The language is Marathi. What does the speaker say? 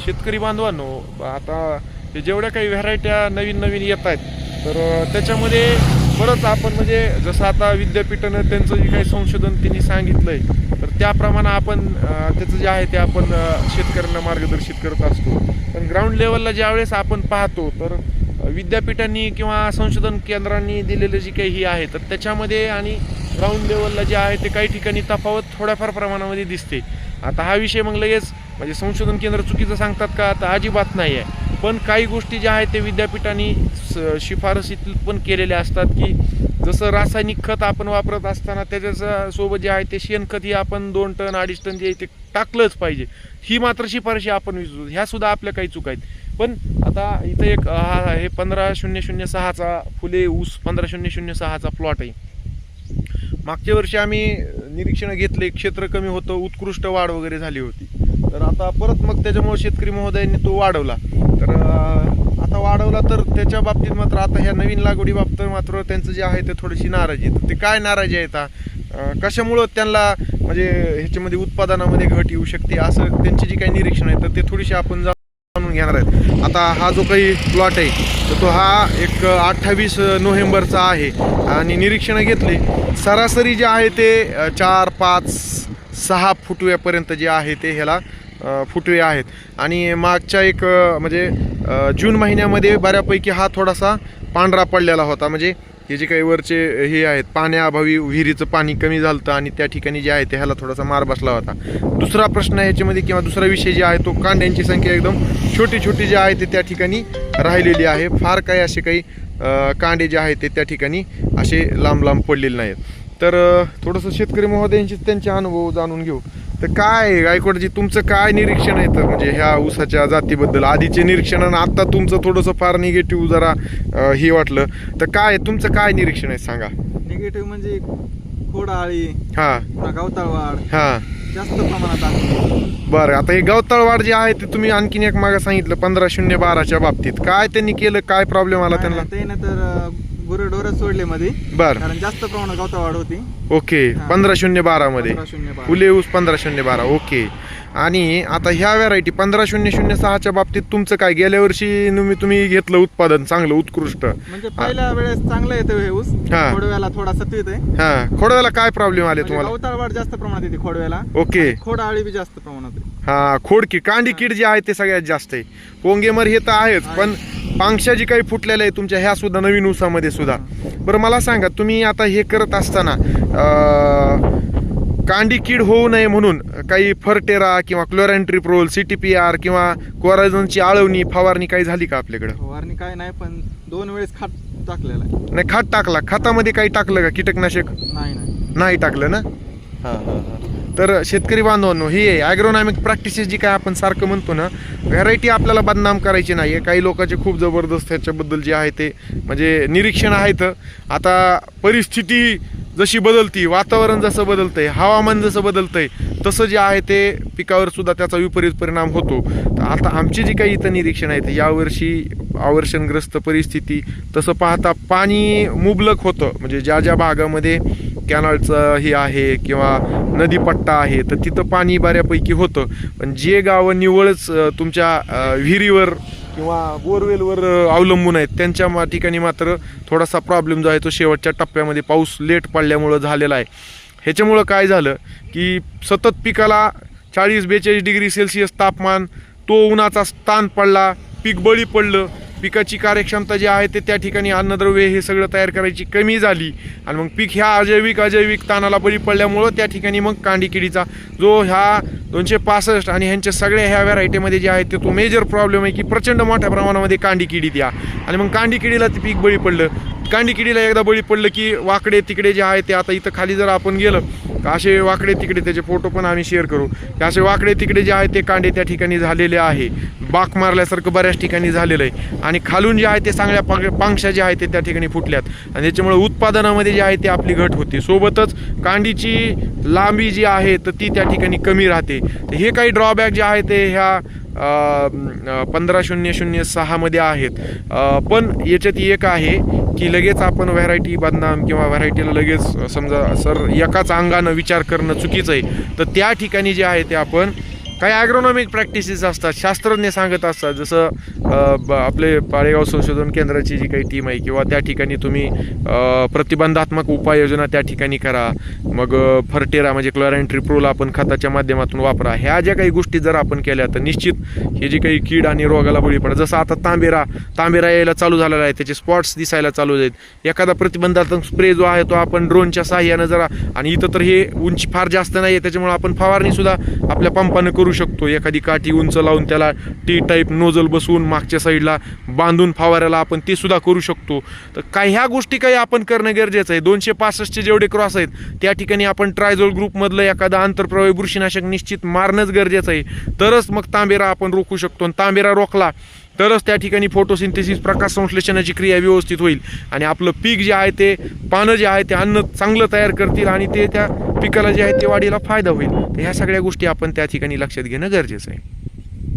शेतकरी बांधवांनो, आता जेवढ्या काही व्हरायट्या नवीन नवीन येत आहेत तर त्याच्यामध्ये परत आपण म्हणजे जसं आता विद्यापीठानं त्यांचं जे काही संशोधन त्यांनी सांगितलं आहे तर त्याप्रमाणे आपण त्याचं जे आहे ते आपण शेतकऱ्यांना मार्गदर्शित करत असतो. पण ग्राउंड लेवलला ज्यावेळेस आपण पाहतो तर विद्यापीठांनी किंवा संशोधन केंद्रांनी दिलेलं जे काही ही आहे तर त्याच्यामध्ये आणि ग्राउंड लेवलला जे आहे ते काही ठिकाणी तफावत थोड्याफार प्रमाणामध्ये दिसते. आता हा विषय मग लगेच म्हणजे संशोधन केंद्र चुकीचं सांगतात का, आता अजिबात नाही आहे. पण काही गोष्टी ज्या आहेत ते विद्यापीठांनी शिफारसीत पण केलेल्या असतात की जसं रासायनिक खत आपण वापरत असताना त्याच्यासोबत जे आहे ते शेणखत ही आपण 2 टन 2.5 टन जे ते टाकलंच पाहिजे. ही मात्र शिफारशी आपण विसरू, ह्या सुद्धा आपल्या काही चुका आहेत. पण आता इथं एक हा हे 15006चा फुले ऊस 15006चा प्लॉट आहे. मागच्या वर्षी आम्ही निरीक्षण घेतले, क्षेत्र कमी होतं, उत्कृष्ट वाढ वगैरे झाली होती. तर आता परत मग त्याच्यामुळे शेतकरी महोदयांनी तो वाढवला. तर आता वाढवला तर त्याच्या बाबतीत मात्र आता ह्या नवीन लागवडी बाबतीत मात्र त्यांचं जे आहे ते थोडीशी नाराजी आहे. तर ते काय नाराजी आहेत, कशामुळं त्यांना म्हणजे ह्याच्यामध्ये उत्पादनामध्ये घट येऊ शकते असं त्यांची जी काही निरीक्षण आहे तर ते थोडीशी आपण जाणून घेणार आहेत. आता हा जो काही प्लॉट आहे तर तो हा एक 28 नोव्हेंबरचा आहे आणि निरीक्षणं घेतले सरासरी जे आहे ते 4, 5, 6 फुटव्यापर्यंत जे आहे ते ह्याला फुटवे आहेत. आणि मागच्या एक म्हणजे जून महिन्यामध्ये बऱ्यापैकी हा थोडासा पांढरा पडलेला होता. म्हणजे हे जे काही वरचे हे आहेत पाण्याअभावी विहिरीचं पाणी कमी झालं होतं आणि त्या ठिकाणी जे आहे ते ह्याला थोडासा मार बसला होता. दुसरा प्रश्न ह्याच्यामध्ये किंवा दुसरा विषय जे आहे तो कांड्यांची संख्या एकदम छोटी छोटी जे आहे ते त्या ठिकाणी राहिलेली आहे. फार काही असे काही कांडे जे आहेत ते त्या ठिकाणी असे लांब लांब पडलेले नाहीत. तर थोडंसं शेतकरी महोदयांशी त्यांचे अनुभव जाणून घेऊ. तर काय गायकवाडजी तुमचं काय निरीक्षण आहे तर म्हणजे ह्या ऊसाच्या जातीबद्दल आधीचे निरीक्षण आणि आता तुमचं थोडंसं फार निगेटिव्ह जरा हे वाटलं तर काय तुमचं काय निरीक्षण आहे सांगा. निगेटिव्ह म्हणजे खोडाळी, हां गवताळ वाढ हां जास्त प्रमाणात आहे. बरं, आता हे गवताळ वाढ जे आहे ते तुम्ही आणखीन एक मागे सांगितलं 15/012च्या बाबतीत काय त्यांनी केलं, काय प्रॉब्लेम आला त्यांना? त्याने तर गुरंढोरं सोडले मध्ये, बरं कारण जास्त प्रमाणात गवताळ वाढ होती. ओके 15/012 मध्ये 15/012. फुले ऊस 15/012 ओके. आणि आता ह्या व्हरायटी 15/006च्या बाबतीत तुमचं काय गेल्या वर्षी तुम्ही घेतलं उत्पादन चांगलं उत्कृष्ट म्हणजे पहिल्या वेळेस चांगलं येतं हे ऊस, हा. खोडव्याला थोडा सत्वित आहे. हा खोडव्याला काय प्रॉब्लेम आले तुम्हाला? गवताळ वाढ जास्त प्रमाणात येते खोडव्याला. ओके. खोडाळी बी जास्त प्रमाणात आहे. हा खोडकी कांडी कीड जे आहे ते सगळ्यात जास्त आहे. पोंगेमर हे तर आहेच, पण पांगशा जी काही फुटलेल्या आहे तुमच्या ह्या सुद्धा नवीन ऊसामध्ये सुद्धा. बरं मला सांगा तुम्ही आता हे करत असताना कांडी कीड होऊ नये म्हणून काही फर्टेरा किंवा क्लोरॅन्ट्रिप्रोल, CTPR किंवा कोराझोनची आळवणी फवारणी काही झाली का आपल्याकडे? फवारणी काय नाही, पण 2 वेळेस खात टाकलेला आहे. नाही खत टाकला, खतामध्ये काही टाकलं का कीटकनाशक? नाही टाकलं ना. तर शेतकरी बांधवांनो ही ॲग्रोनॉमिक प्रॅक्टिसेस जी काय आपण सारखं म्हणतो ना, व्हरायटी आपल्याला बदनाम करायची नाही आहे. काही लोकांचे खूप जबरदस्त ह्याच्याबद्दल जे आहे ते म्हणजे निरीक्षण आहेत. आता परिस्थिती जशी बदलती, वातावरण जसं बदलतंय, हवामान जसं बदलतंय तसं जे आहे ते पिकावर सुद्धा त्याचा विपरीत परिणाम होतो. तर आता आमची जी काही इथं निरीक्षण आहे यावर्षी आवर्षणग्रस्त परिस्थिती तसं पाहता पाणी मुबलक होतं. म्हणजे ज्या ज्या भागामध्ये कॅनलचं हे आहे किंवा नदीपट्टा आहे तर तिथं पाणी बऱ्यापैकी होतं. पण जे गावं निव्वळच तुमच्या विहिरीवर किंवा बोरवेलवर अवलंबून आहेत त्यांच्या ठिकाणी मात्र थोडासा प्रॉब्लेम जो आहे तो शेवटच्या टप्प्यामध्ये पाऊस लेट पडल्यामुळं झालेला आहे. ह्याच्यामुळं काय झालं की सतत पिकाला 40-42 डिग्री सेल्सिअस तापमान, तो उन्हाचा ताण पडला, पीक बळी पडलं, पिकाची कार्यक्षमता जी आहे ते त्या ठिकाणी अन्नद्रव्य हे सगळं तयार करायची कमी झाली आणि मग पीक ह्या अजैविक ताणाला बळी पडल्यामुळं त्या ठिकाणी मग कांडी किडीचा जो ह्या 265 आणि ह्यांच्या सगळ्या ह्या व्हरायटीमध्ये जे आहे ते तो मेजर प्रॉब्लेम आहे की प्रचंड मोठ्या प्रमाणामध्ये कांडी किडी द्या आणि मग कांडी किडीला ते पीक बळी पडलं. कांडी किडीला एकदा बळी पडलं की वाकडे तिकडे जे आहे ते आता इथं खाली जर आपण गेलं असे वाकडे तिकडे त्याचे फोटो पण आम्ही शेअर करू. असे वाकडे तिकडे जे आहे ते कांडे त्या ठिकाणी झालेले आहे, बाक मारल्यासारखं बऱ्याच ठिकाणी झालेलं आहे आणि खालून जे आहे ते चांगल्या पांगशा जे आहे ते त्या ठिकाणी फुटल्यात आणि त्याच्यामुळे उत्पादनामध्ये जे आहे ते आपली घट होते. सोबतच कांडीची लांबी जी आहे तर ती त्या ठिकाणी कमी राहते. तर हे काही ड्रॉबॅक जे आहे ते ह्या 15/006 मध्ये आहेत. पण याच्यात एक आहे की लगेच आपण व्हरायटी बदनाम किंवा व्हरायटीला लगेच समजा सर एकाच अंगानं विचार करणं चुकीचं आहे. तर त्या ठिकाणी जे आहे ते आपण काही ॲग्रोनॉमिक प्रॅक्टिसेस असतात, शास्त्रज्ञ सांगत असतात, जसं आपले पाळेगाव संशोधन केंद्राची जी काही टीम आहे किंवा त्या ठिकाणी तुम्ही प्रतिबंधात्मक उपाययोजना त्या ठिकाणी करा, मग फर्टेरा म्हणजे क्लोराईन ट्रिप्रोल आपण खताच्या माध्यमातून वापरा. ह्या ज्या काही गोष्टी जर आपण केल्या तर निश्चित हे जी काही कीड आणि रोगाला बळी पडा. जसं आता तांबेरा यायला चालू झालेला आहे, त्याचे स्पॉट्स दिसायला चालू आहेत. एखादा प्रतिबंधात्मक स्प्रे जो आहे तो आपण ड्रोनच्या साहाय्यानं जरा, आणि इथं तर हे उंची फार जास्त नाही आहे त्याच्यामुळे आपण फवारणी सुद्धा आपल्या पंपानं करू शकतो. एखादी काठी उंच लावून त्याला टी टाईप नोजल बसवून मागच्या साईडला बांधून फवारायला आपण ते सुद्धा करू शकतो. तर काय ह्या गोष्टी काही आपण करणं गरजेचं आहे. 265चे जेवढे क्रॉस आहेत त्या ठिकाणी आपण ट्रायझोल ग्रुपमधलं एखादा आंतरप्रवाही बुरशीनाशक निश्चित मारणंच गरजेचं आहे. तरच मग तांबेरा आपण रोखू शकतो. आणि तांबेरा रोखला तरच त्या ठिकाणी फोटोसिंथेसिस प्रकाश संश्लेषणाची क्रिया व्यवस्थित होईल आणि आपलं पीक जे आहे ते पानं जे आहे ते अन्न चांगलं तयार करतील आणि ते त्या पिकाला जे आहे ते वाढीला फायदा होईल. तर ह्या सगळ्या गोष्टी आपण त्या ठिकाणी लक्षात घेणं गरजेचं आहे.